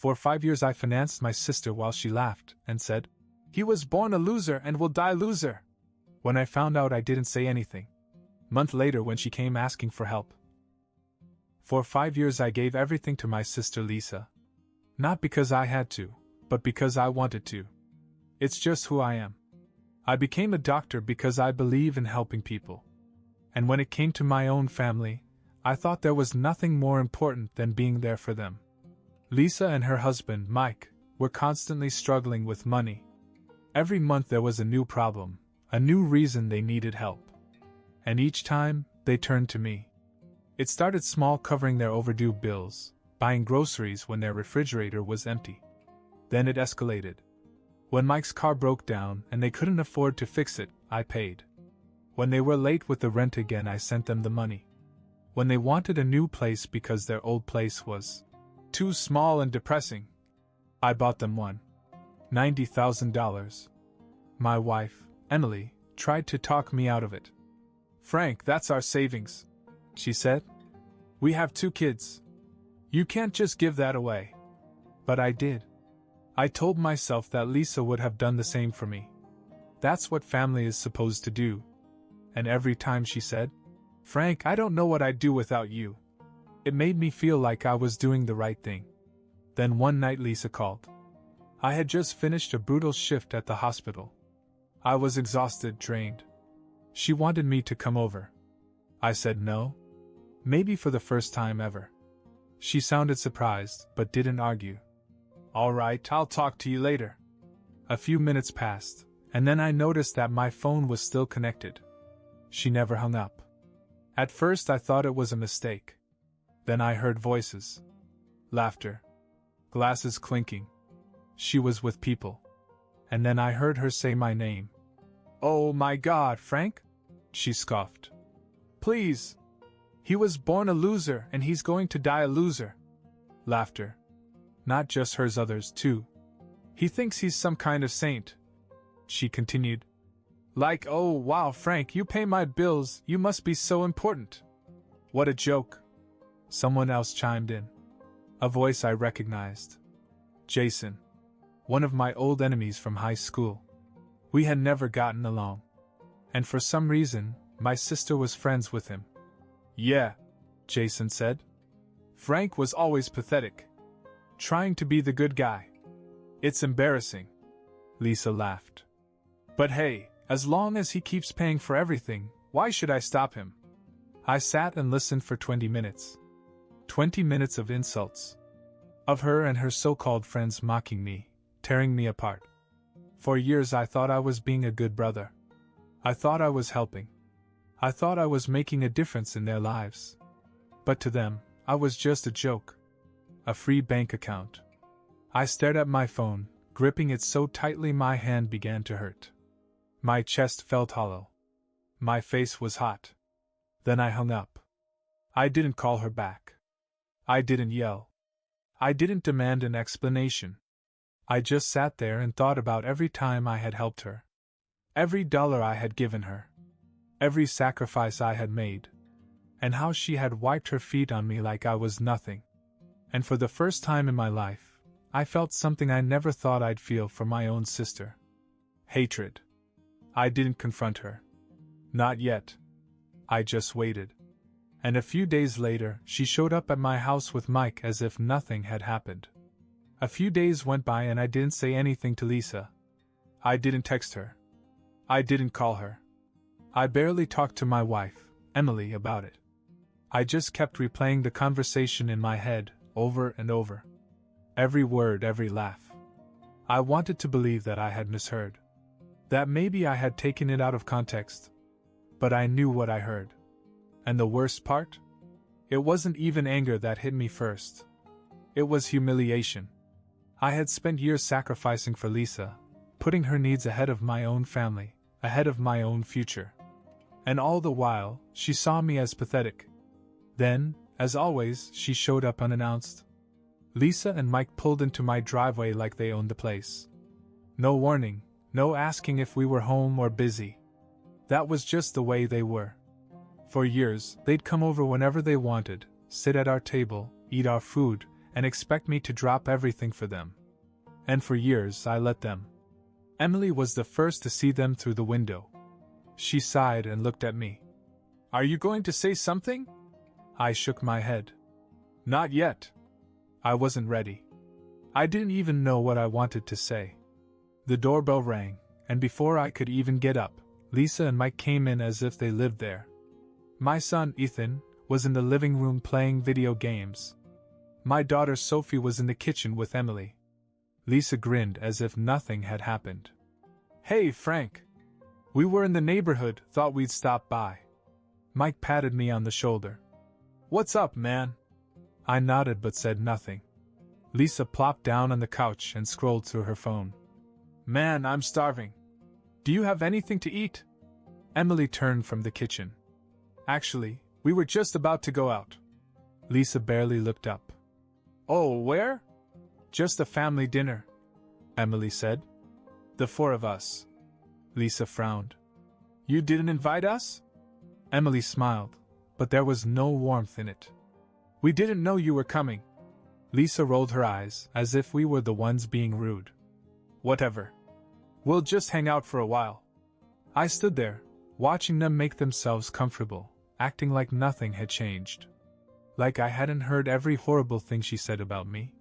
For 5 years I financed my sister while she laughed and said, "He was born a loser and will die loser." When I found out, I didn't say anything. Month later, when she came asking for help. For 5 years I gave everything to my sister Lisa. Not because I had to, but because I wanted to. It's just who I am. I became a doctor because I believe in helping people. And when it came to my own family, I thought there was nothing more important than being there for them. Lisa and her husband, Mike, were constantly struggling with money. Every month there was a new problem, a new reason they needed help. And each time, they turned to me. It started small, covering their overdue bills, buying groceries when their refrigerator was empty. Then it escalated. When Mike's car broke down and they couldn't afford to fix it, I paid. When they were late with the rent again, I sent them the money. When they wanted a new place because their old place was too small and depressing, I bought them one. $90,000. My wife, Emily, tried to talk me out of it. "Frank, that's our savings," she said. "We have 2 kids. You can't just give that away." But I did. I told myself that Lisa would have done the same for me. That's what family is supposed to do. And every time she said, "Frank, I don't know what I'd do without you," it made me feel like I was doing the right thing. Then one night Lisa called. I had just finished a brutal shift at the hospital. I was exhausted, drained. She wanted me to come over. I said no. Maybe for the first time ever. She sounded surprised, but didn't argue. "All right, I'll talk to you later." A few minutes passed, and then I noticed that my phone was still connected. She never hung up. At first I thought it was a mistake. Then I heard voices. Laughter. Glasses clinking. She was with people. And then I heard her say my name. "Oh my God, Frank?" she scoffed. "Please. He was born a loser and he's going to die a loser." Laughter. Not just hers, others too. "He thinks he's some kind of saint," she continued. "Like, oh wow, Frank, you pay my bills, you must be so important." What a joke. Someone else chimed in. A voice I recognized. Jason. One of my old enemies from high school. We had never gotten along. And for some reason, my sister was friends with him. "Yeah," Jason said. "Frank was always pathetic. Trying to be the good guy. It's embarrassing." Lisa laughed. "But hey, as long as he keeps paying for everything, why should I stop him?" I sat and listened for 20 minutes. 20 minutes of insults. Of her and her so-called friends mocking me, tearing me apart. For years I thought I was being a good brother. I thought I was helping. I thought I was making a difference in their lives. But to them, I was just a joke. A free bank account. I stared at my phone, gripping it so tightly my hand began to hurt. My chest felt hollow. My face was hot. Then I hung up. I didn't call her back. I didn't yell. I didn't demand an explanation. I just sat there and thought about every time I had helped her. Every dollar I had given her. Every sacrifice I had made. And how she had wiped her feet on me like I was nothing. And for the first time in my life, I felt something I never thought I'd feel for my own sister. Hatred. I didn't confront her. Not yet. I just waited. And a few days later, she showed up at my house with Mike as if nothing had happened. A few days went by and I didn't say anything to Lisa. I didn't text her. I didn't call her. I barely talked to my wife, Emily, about it. I just kept replaying the conversation in my head, over and over. Every word, every laugh. I wanted to believe that I had misheard. That maybe I had taken it out of context. But I knew what I heard. And the worst part? It wasn't even anger that hit me first. It was humiliation. I had spent years sacrificing for Lisa, putting her needs ahead of my own family, ahead of my own future. And all the while, she saw me as pathetic. Then, as always, she showed up unannounced. Lisa and Mike pulled into my driveway like they owned the place. No warning, no asking if we were home or busy. That was just the way they were. For years, they'd come over whenever they wanted, sit at our table, eat our food, and expect me to drop everything for them. And for years I let them. Emily was the first to see them through the window. She sighed and looked at me. Are you going to say something? I shook my head. Not yet. I wasn't ready. I didn't even know what I wanted to say. The doorbell rang, and before I could even get up, Lisa and Mike came in as if they lived there. My son, Ethan, was in the living room playing video games. My daughter Sophie was in the kitchen with Emily. Lisa grinned as if nothing had happened. Hey, Frank. We were in the neighborhood, thought we'd stop by. Mike patted me on the shoulder. What's up, man? I nodded but said nothing. Lisa plopped down on the couch and scrolled through her phone. Man, I'm starving. Do you have anything to eat? Emily turned from the kitchen. Actually, we were just about to go out. Lisa barely looked up. Oh, where? Just a family dinner, Emily said. The four of us. Lisa frowned. You didn't invite us? Emily smiled, but there was no warmth in it. We didn't know you were coming. Lisa rolled her eyes, as if we were the ones being rude. Whatever. We'll just hang out for a while. I stood there, watching them make themselves comfortable, acting like nothing had changed. Like I hadn't heard every horrible thing she said about me.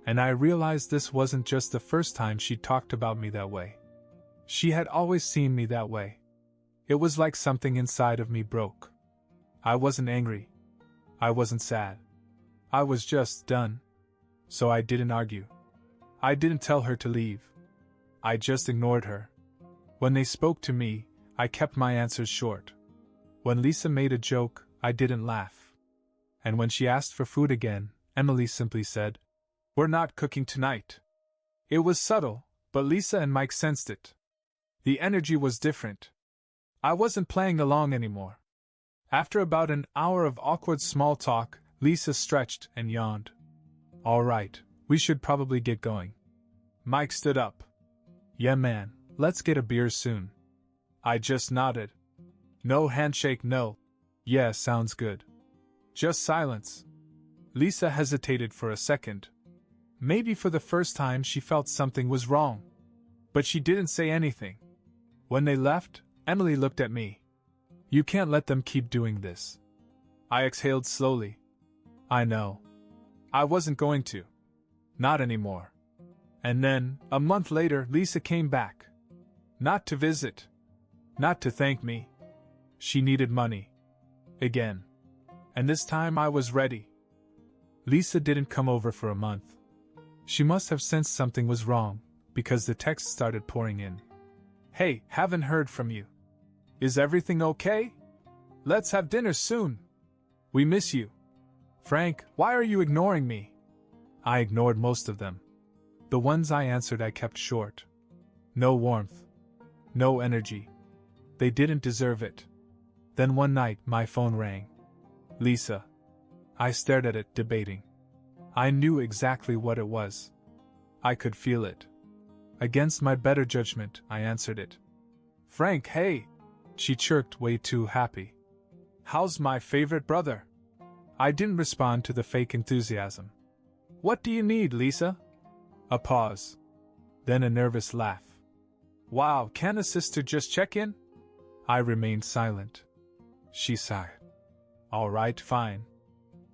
And I realized this wasn't just the first time she talked about me that way. She had always seen me that way. It was like something inside of me broke. I wasn't angry. I wasn't sad. I was just done. So I didn't argue. I didn't tell her to leave. I just ignored her. When they spoke to me, I kept my answers short. When Lisa made a joke, I didn't laugh. And when she asked for food again, Emily simply said, We're not cooking tonight. It was subtle, but Lisa and Mike sensed it. The energy was different. I wasn't playing along anymore. After about an hour of awkward small talk, Lisa stretched and yawned. All right, we should probably get going. Mike stood up. Yeah, man, let's get a beer soon. I just nodded. No handshake, no. Yeah, sounds good. Just silence. Lisa hesitated for a second. Maybe for the first time she felt something was wrong. But she didn't say anything. When they left, Emily looked at me. You can't let them keep doing this. I exhaled slowly. I know. I wasn't going to. Not anymore. And then, a month later, Lisa came back. Not to visit. Not to thank me. She needed money. Again. And this time I was ready. Lisa didn't come over for a month. She must have sensed something was wrong, because the texts started pouring in. Hey, haven't heard from you. Is everything okay? Let's have dinner soon. We miss you. Frank, why are you ignoring me? I ignored most of them. The ones I answered I kept short. No warmth. No energy. They didn't deserve it. Then one night my phone rang. Lisa. I stared at it, debating. I knew exactly what it was. I could feel it. Against my better judgment, I answered it. Frank, hey! She chirped, way too happy. How's my favorite brother? I didn't respond to the fake enthusiasm. What do you need, Lisa? A pause. Then a nervous laugh. Wow, can a sister just check in? I remained silent. She sighed. All right, fine.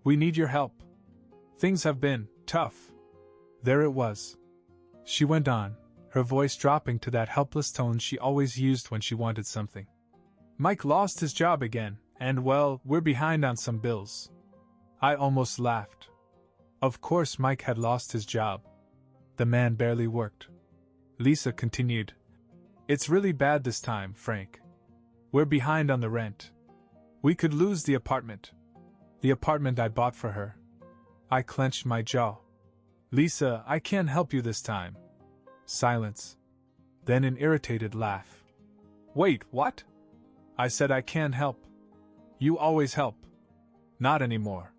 We need your help. Things have been tough. There it was. She went on, her voice dropping to that helpless tone she always used when she wanted something. Mike lost his job again, and well, we're behind on some bills. I almost laughed. Of course Mike had lost his job. The man barely worked. Lisa continued. It's really bad this time, Frank. We're behind on the rent. We could lose the apartment. The apartment I bought for her. I clenched my jaw. Lisa, I can't help you this time. Silence. Then an irritated laugh. Wait, what? I said I can't help. You always help. Not anymore.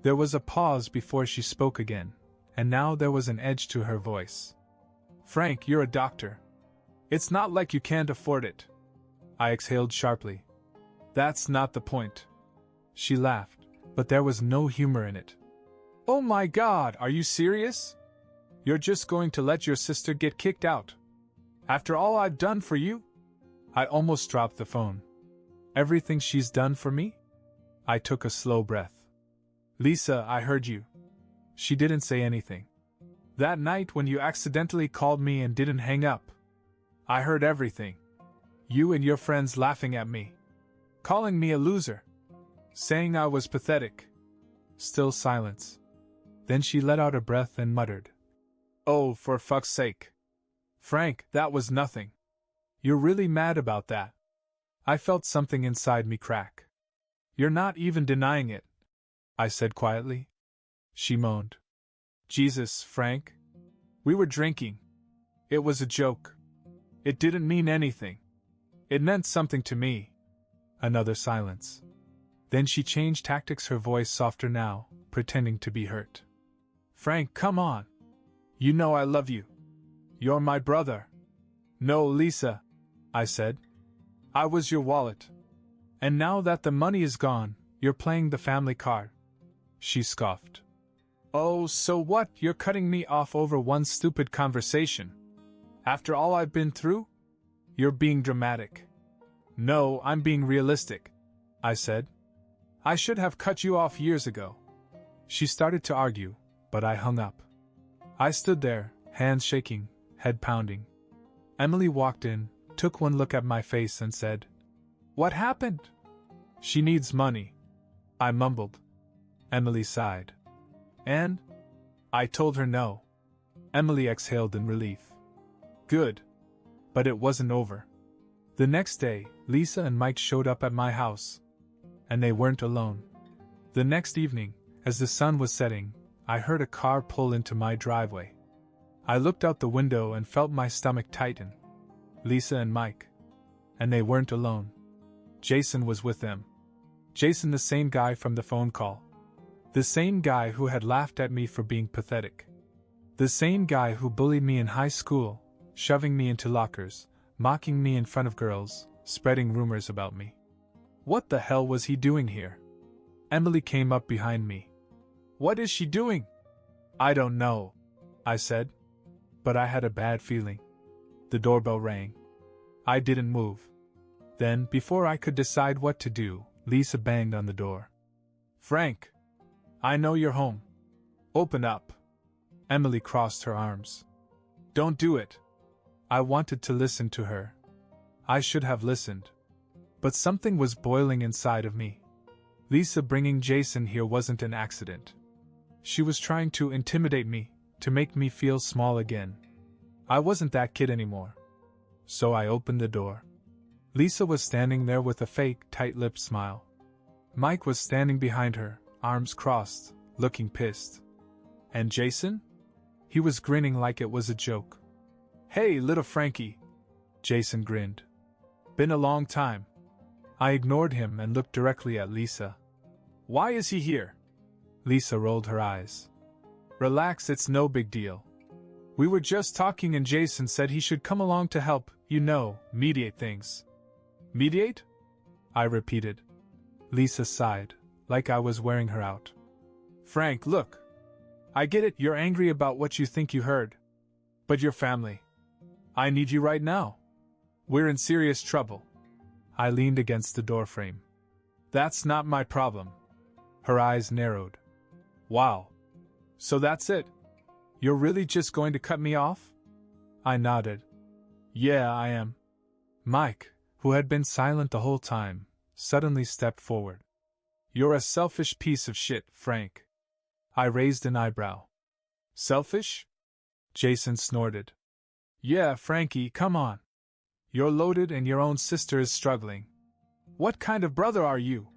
There was a pause before she spoke again, and now there was an edge to her voice. Frank, you're a doctor. It's not like you can't afford it. I exhaled sharply. That's not the point. She laughed, but there was no humor in it. Oh my God, are you serious? You're just going to let your sister get kicked out? After all I've done for you? I almost dropped the phone. Everything she's done for me? I took a slow breath. Lisa, I heard you. She didn't say anything. That night when you accidentally called me and didn't hang up. I heard everything. You and your friends laughing at me. Calling me a loser. Saying I was pathetic. Still silence. Then she let out a breath and muttered. Oh, for fuck's sake. Frank, that was nothing. You're really mad about that. I felt something inside me crack. You're not even denying it, I said quietly. She moaned. Jesus, Frank. We were drinking. It was a joke. It didn't mean anything. It meant something to me. Another silence. Then she changed tactics, her voice softer now, pretending to be hurt. Frank, come on. You know I love you. You're my brother. No, Lisa, I said. I was your wallet. And now that the money is gone, you're playing the family card. She scoffed. Oh, so what? You're cutting me off over one stupid conversation. After all I've been through? You're being dramatic. No, I'm being realistic, I said. I should have cut you off years ago. She started to argue, but I hung up. I stood there, hands shaking, head pounding. Emily walked in, took one look at my face and said, What happened? She needs money. I mumbled. Emily sighed. And? I told her no. Emily exhaled in relief. Good. But it wasn't over. The next day, Lisa and Mike showed up at my house. And they weren't alone. The next evening, as the sun was setting, I heard a car pull into my driveway. I looked out the window and felt my stomach tighten. Lisa and Mike. And they weren't alone. Jason was with them. Jason, the same guy from the phone call. The same guy who had laughed at me for being pathetic. The same guy who bullied me in high school, shoving me into lockers, mocking me in front of girls, spreading rumors about me. What the hell was he doing here? Emily came up behind me. What is she doing? I don't know, I said. But I had a bad feeling. The doorbell rang. I didn't move. Then, before I could decide what to do, Lisa banged on the door. Frank! I know you're home. Open up. Emily crossed her arms. Don't do it. I wanted to listen to her. I should have listened. But something was boiling inside of me. Lisa bringing Jason here wasn't an accident. She was trying to intimidate me, to make me feel small again. I wasn't that kid anymore. So I opened the door. Lisa was standing there with a fake, tight-lipped smile. Mike was standing behind her, arms crossed, looking pissed. And Jason? He was grinning like it was a joke. Hey, little Frankie. Jason grinned. Been a long time. I ignored him and looked directly at Lisa. Why is he here? Lisa rolled her eyes. Relax, it's no big deal. We were just talking and Jason said he should come along to help, mediate things. Mediate? I repeated. Lisa sighed, like I was wearing her out. Frank, look. I get it, you're angry about what you think you heard. But your family. I need you right now. We're in serious trouble. I leaned against the doorframe. That's not my problem. Her eyes narrowed. Wow. So that's it? You're really just going to cut me off? I nodded. Yeah, I am. Mike, who had been silent the whole time, suddenly stepped forward. You're a selfish piece of shit, Frank. I raised an eyebrow. Selfish? Jason snorted. Yeah, Frankie, come on. You're loaded and your own sister is struggling. What kind of brother are you?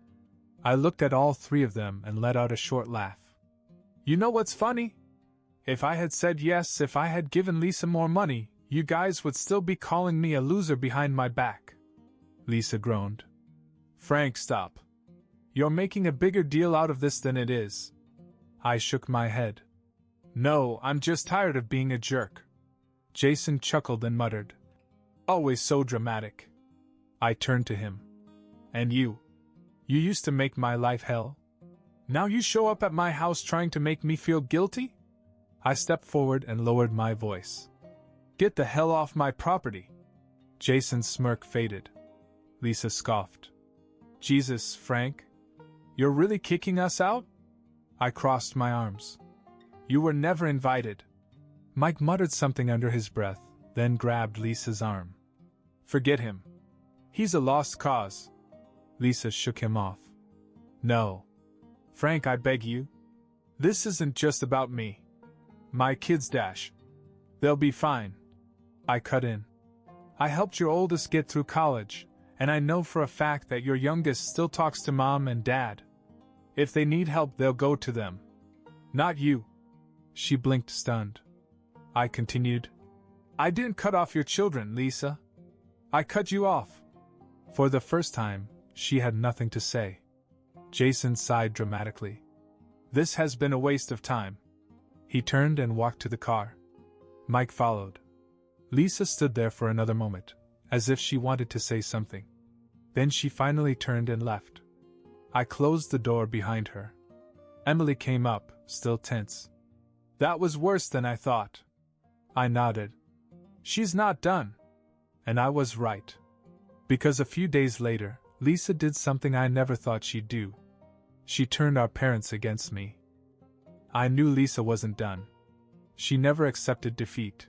I looked at all three of them and let out a short laugh. You know what's funny? If I had said yes, if I had given Lisa more money, you guys would still be calling me a loser behind my back. Lisa groaned. Frank, stop. You're making a bigger deal out of this than it is. I shook my head. No, I'm just tired of being a jerk. Jason chuckled and muttered. Always so dramatic. I turned to him. And you? You used to make my life hell? Now you show up at my house trying to make me feel guilty? I stepped forward and lowered my voice. Get the hell off my property. Jason's smirk faded. Lisa scoffed. Jesus, Frank. You're really kicking us out? I crossed my arms. You were never invited. Mike muttered something under his breath, then grabbed Lisa's arm. Forget him. He's a lost cause. Lisa shook him off. No. Frank, I beg you. This isn't just about me. My kids, Dash. They'll be fine. I cut in. I helped your oldest get through college, and I know for a fact that your youngest still talks to Mom and Dad. If they need help, they'll go to them. Not you. She blinked, stunned. I continued. I didn't cut off your children, Lisa. I cut you off. For the first time, she had nothing to say. Jason sighed dramatically. This has been a waste of time. He turned and walked to the car. Mike followed. Lisa stood there for another moment, as if she wanted to say something. Then she finally turned and left. I closed the door behind her. Emily came up, still tense. That was worse than I thought. I nodded. She's not done. And I was right. Because a few days later, Lisa did something I never thought she'd do. She turned our parents against me. I knew Lisa wasn't done. She never accepted defeat.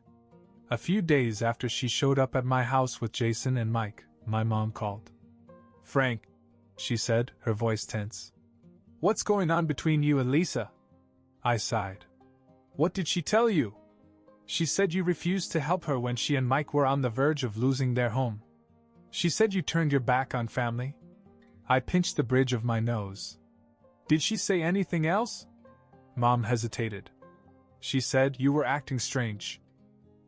A few days after she showed up at my house with Jason and Mike, my mom called. Frank, she said, her voice tense. What's going on between you and Lisa? I sighed. What did she tell you? She said you refused to help her when she and Mike were on the verge of losing their home. She said you turned your back on family. I pinched the bridge of my nose. Did she say anything else? Mom hesitated. She said you were acting strange.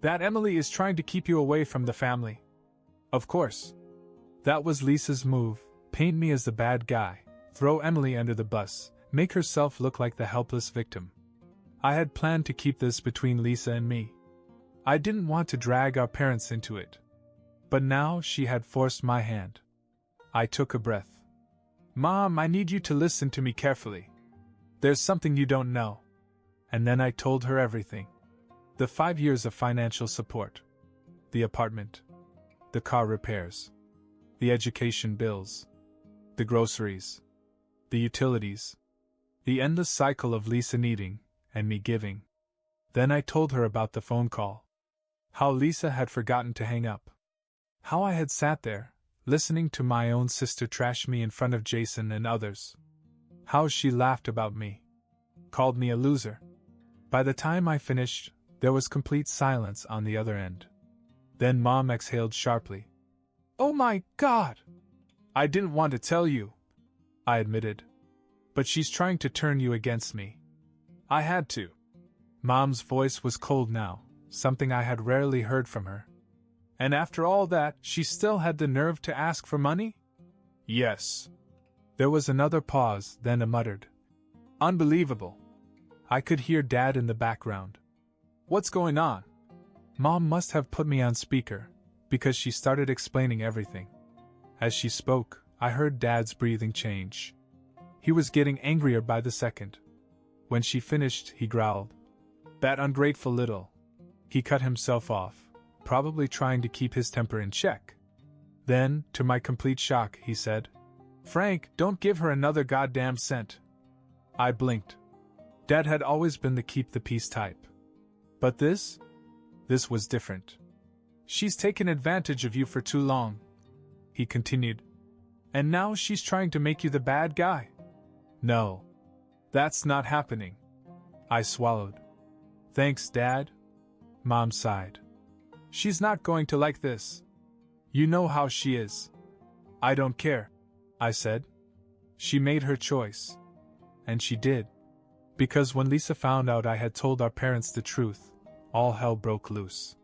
That Emily is trying to keep you away from the family. Of course. That was Lisa's move, paint me as the bad guy, throw Emily under the bus, make herself look like the helpless victim. I had planned to keep this between Lisa and me. I didn't want to drag our parents into it. But now she had forced my hand. I took a breath. Mom, I need you to listen to me carefully. There's something you don't know. And then I told her everything. The 5 years of financial support. The apartment. The car repairs. The education bills. The groceries. The utilities. The endless cycle of Lisa needing, and me giving. Then I told her about the phone call. How Lisa had forgotten to hang up. How I had sat there, listening to my own sister trash me in front of Jason and others. How she laughed about me. Called me a loser. By the time I finished, there was complete silence on the other end. Then Mom exhaled sharply. Oh my God! I didn't want to tell you, I admitted. But she's trying to turn you against me. I had to. Mom's voice was cold now, something I had rarely heard from her. And after all that, she still had the nerve to ask for money? Yes. There was another pause, then a muttered. Unbelievable. I could hear Dad in the background. What's going on? Mom must have put me on speaker, because she started explaining everything. As she spoke, I heard Dad's breathing change. He was getting angrier by the second. When she finished, he growled. That ungrateful little. He cut himself off, probably trying to keep his temper in check. Then, to my complete shock, he said, Frank, don't give her another goddamn cent. I blinked. Dad had always been the keep the peace type. But this was different. She's taken advantage of you for too long, he continued. And now she's trying to make you the bad guy. No. That's not happening. I swallowed. Thanks, Dad. Mom sighed. She's not going to like this. You know how she is. I don't care, I said. She made her choice. And she did. Because when Lisa found out I had told our parents the truth, all hell broke loose.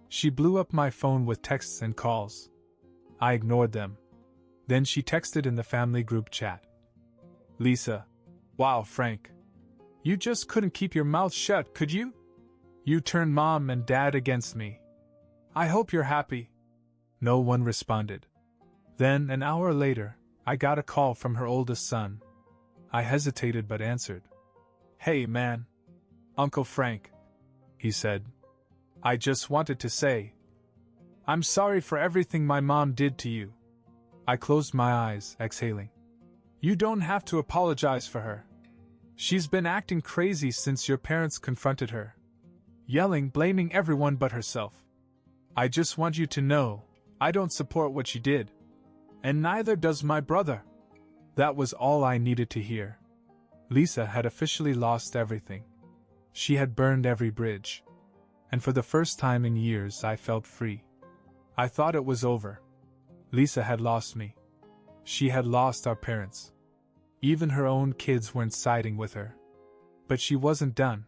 She blew up my phone with texts and calls. I ignored them. Then she texted in the family group chat. Lisa. Wow, Frank. You just couldn't keep your mouth shut, could you? You turned Mom and Dad against me. I hope you're happy. No one responded. Then, an hour later, I got a call from her oldest son. I hesitated but answered. Hey man. Uncle Frank, he said. I just wanted to say, I'm sorry for everything my mom did to you. I closed my eyes, exhaling. You don't have to apologize for her. She's been acting crazy since your parents confronted her. Yelling, blaming everyone but herself. I just want you to know, I don't support what she did. And neither does my brother. That was all I needed to hear. Lisa had officially lost everything. She had burned every bridge. And for the first time in years I felt free. I thought it was over. Lisa had lost me. She had lost our parents. Even her own kids weren't siding with her. But she wasn't done.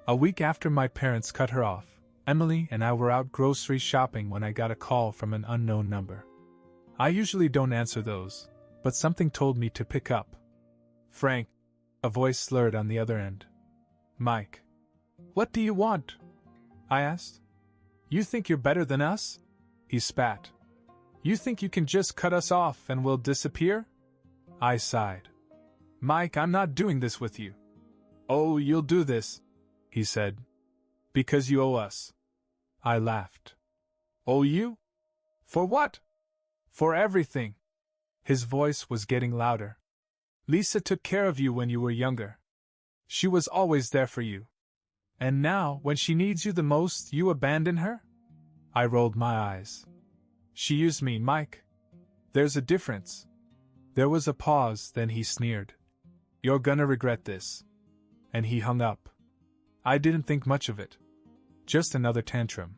A week after my parents cut her off, Emily and I were out grocery shopping when I got a call from an unknown number. I usually don't answer those, but something told me to pick up. Frank, a voice slurred on the other end. Mike. What do you want? I asked. You think you're better than us? He spat. You think you can just cut us off and we'll disappear? I sighed. Mike, I'm not doing this with you. Oh, you'll do this, he said. Because you owe us. I laughed. Owe you? For what? For everything. His voice was getting louder. Lisa took care of you when you were younger. She was always there for you. And now, when she needs you the most, you abandon her? I rolled my eyes. She used me, Mike. There's a difference. There was a pause, then he sneered. You're gonna regret this. And he hung up. I didn't think much of it. Just another tantrum.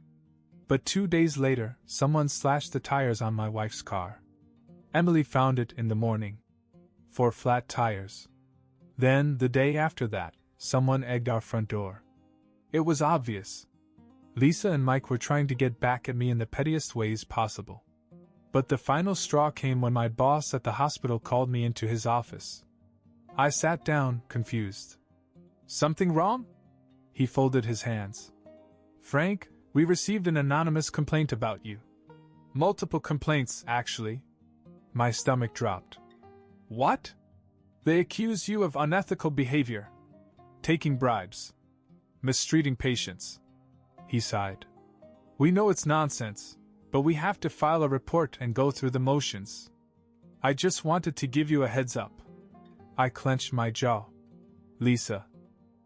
But 2 days later, someone slashed the tires on my wife's car. Emily found it in the morning. 4 flat tires. Then, the day after that, someone egged our front door. It was obvious. Lisa and Mike were trying to get back at me in the pettiest ways possible. But the final straw came when my boss at the hospital called me into his office. I sat down, confused. Something wrong? He folded his hands. Frank, we received an anonymous complaint about you. Multiple complaints, actually. My stomach dropped. What? They accuse you of unethical behavior. Taking bribes. Mistreating patients. He sighed. We know it's nonsense, but we have to file a report and go through the motions. I just wanted to give you a heads up. I clenched my jaw. Lisa.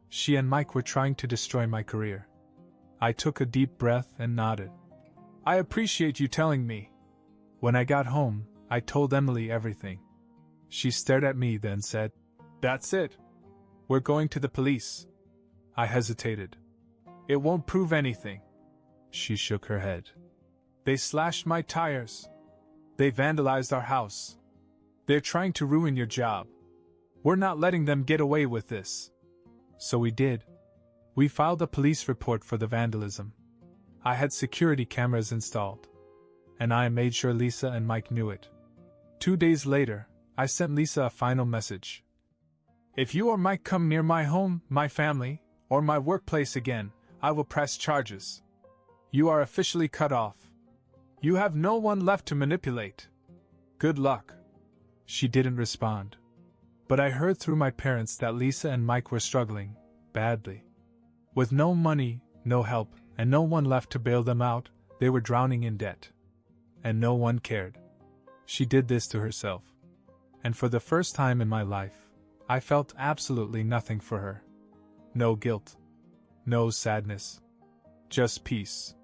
She and Mike were trying to destroy my career. I took a deep breath and nodded. I appreciate you telling me. When I got home, I told Emily everything. She stared at me then said, That's it. We're going to the police. I hesitated. It won't prove anything. She shook her head. They slashed my tires. They vandalized our house. They're trying to ruin your job. We're not letting them get away with this. So we did. We filed a police report for the vandalism. I had security cameras installed. And I made sure Lisa and Mike knew it. 2 days later, I sent Lisa a final message. If you or Mike come near my home, my family, or my workplace again, I will press charges. You are officially cut off. You have no one left to manipulate. Good luck. She didn't respond. But I heard through my parents that Lisa and Mike were struggling, badly. With no money, no help, and no one left to bail them out, they were drowning in debt. And no one cared. She did this to herself. And for the first time in my life, I felt absolutely nothing for her. No guilt. No sadness. Just peace.